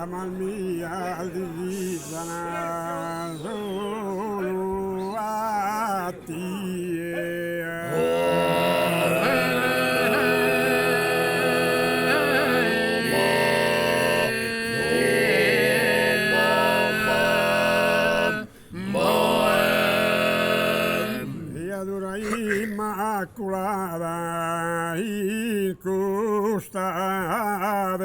Brahman mia divisa solo a Immaculada in costa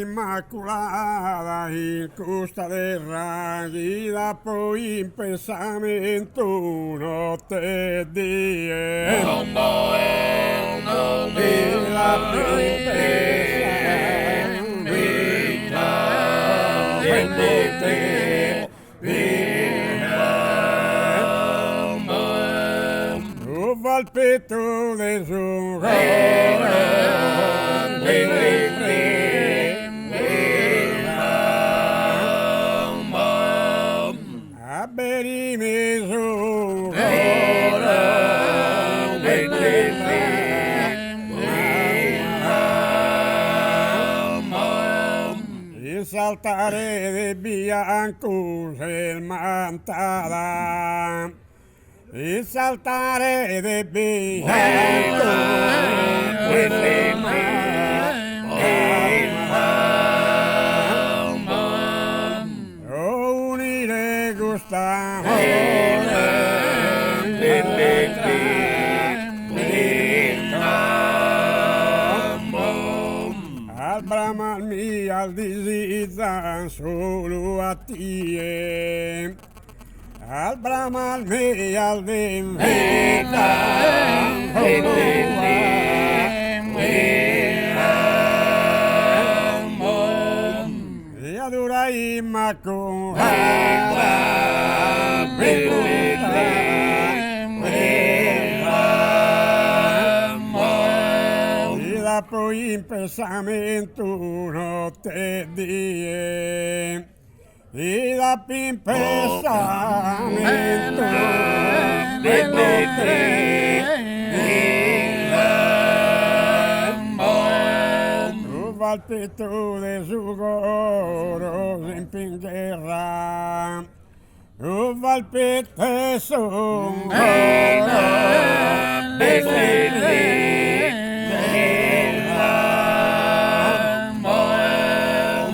Immaculada in costa terra e dopo in pensamento notte di al petto del suo a berimi su il saltare del bianco il mantala il saltare del bianco unire gusta al Brahman mi al disizan solo a ti al Brahman mi al d'invita e adora Immacolata e dopo in pensamento notte die e dopo in pensamento al petto del suo coro si impingerà al petto del suo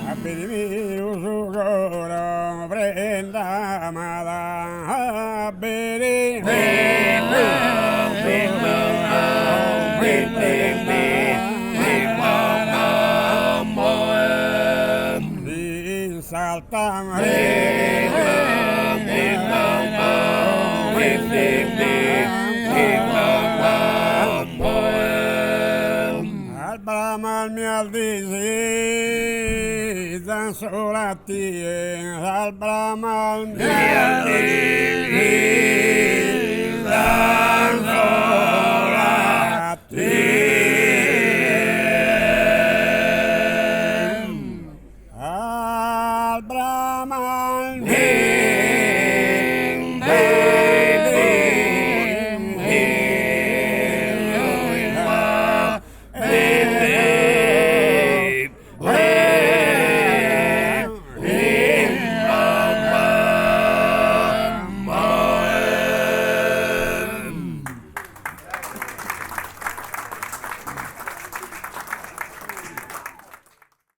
a benedire suo coro prenda amada a al Brahman mi al disizan solo a ti al Brahman mi al disizan solo